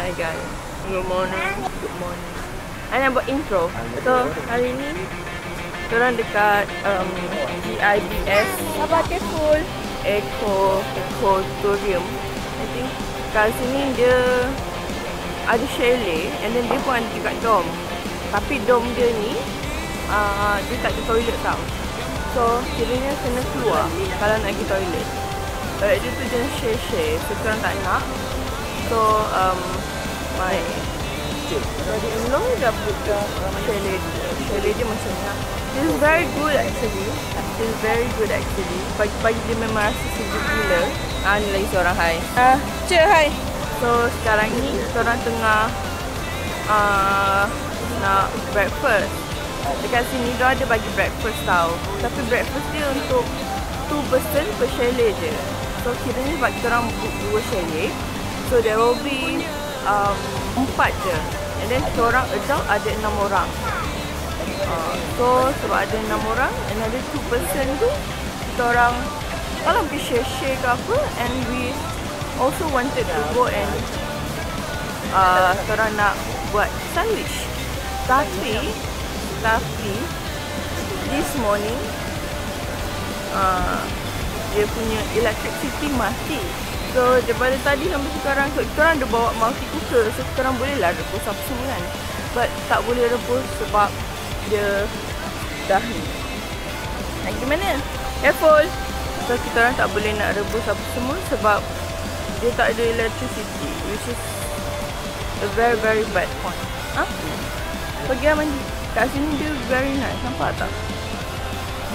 Hi guys. Good morning. Good morning. I nak buat intro. So hari ni korang dekat GIBS apa Careful Ecotorium. I think kat sini dia ada chalet and then dia pun ada dekat dom. Tapi dom dia ni dia tak ada toilet tau. So kiranya kena keluar kalau nak pergi toilet. Toilet dia tu jenis share-share, so korang tak nak. So my brother-in-law dah buka chalet dia macam ni. This is very good actually. This is very good actually. Pagi-pagi dia memang rasa sejuk gila. Ni lagi seorang hai. Cik hai. So sekarang ni korang tengah nak breakfast. Dekat sini dia ada bagi breakfast tau. Tapi breakfast dia untuk 2 person per chalet je. So kiranya sebab kita orang book 2 chalet, so there will be 4 je. And then kita orang adult ada 6 orang. So sebab ada 6 orang, another 2 person tu kita orang kalau pergi share-share ke apa. And we also wanted to go and kita orang nak buat sandwich. Tapi this morning dia punya electricity mati. So daripada tadi sampai sekarang kita orang ada bawa multi cooker, so kita orang boleh lah rebus apa semua kan. But tak boleh rebus sebab dia dah ni. Nak pergi mana? Careful. So kita orang tak boleh nak rebus apa semua sebab dia tak ada electricity, which is a very very bad point. Pergi lah mandi. Kat sini dia very nice, nampak tak?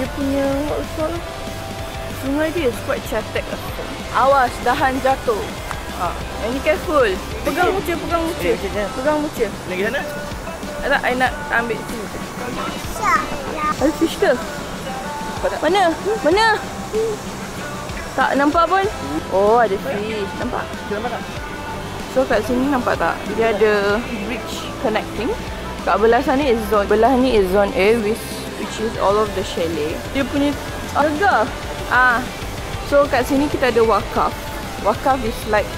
Dia punya sungai dia is quite cetek. Awas, dahan jatuh. Ini careful. Pegang muka, pegang muka. Pegang muka. Lagi sana? Tak, I nak ambil sini. Ada fish ke? Mana? Mana? Tak nampak pun? Oh, ada fish. Nampak? Nampak tak? So kat sini nampak tak? Dia ada bridge connecting. Kat belah sana is zone. Belah ni is zone A, which is all of the chalet. Dia punya harga. So kat sini kita ada wakaf. Wakaf is like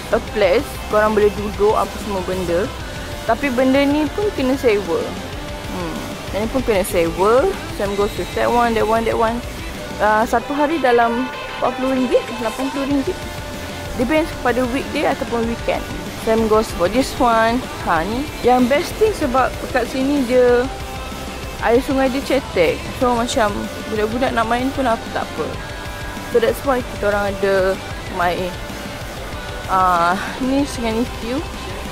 a place korang boleh duduk apa semua benda. Tapi benda ni pun kena sewa. Yang ni pun kena sewa. Same goes with that one. Satu hari dalam RM40, RM80. Depends kepada weekday ataupun weekend. Same goes for this one. Ni yang best thing sebab kat sini dia air sungai dia cetek. So macam budak-budak nak main pun apa tak apa. So that's why kita orang ada ni dengan view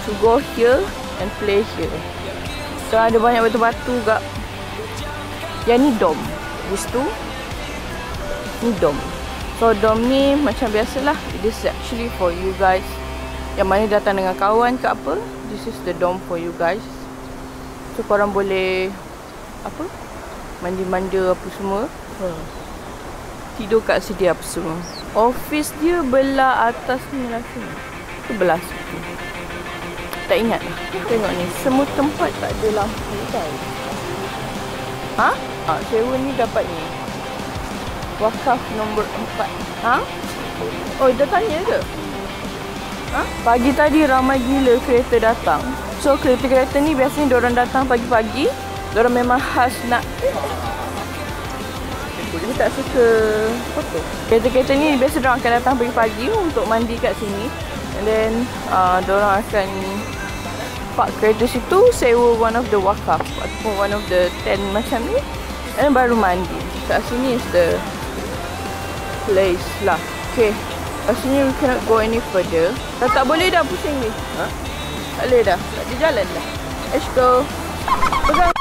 to go here and play here. So ada banyak batu-batu kat. Yang ni dom. This tu ni dom. So dom ni macam biasalah, it is actually for you guys yang mana datang dengan kawan ke apa. This is the dome for you guys. So korang boleh apa, mandi-manda apa semua, tidur kat sini apa semua. Office dia belah atas ni lah sini. Ke belah situ. Tak ingat lah. Tengok ni, semua tempat tak ada lampu tau. Sewa ni dapat ni. Wakaf nombor 4. Oh, dah tanya ke? Pagi tadi ramai gila kereta datang. So kereta-kereta ni biasanya diorang datang pagi-pagi. Diorang memang khas nak. Dia tak suka foto. Kereta-kereta ni biasa diorang akan datang pagi-pagi untuk mandi kat sini. And then diorang akan park kereta situ, sewa one of the wakaf ataupun one of the tent macam ni, and baru mandi. Kat sini is the place lah. Okay, kat sini we cannot go any further. Tak boleh dah pusing ni. Tak boleh dah. Tak ada jalan dah. Let's go. Pegang.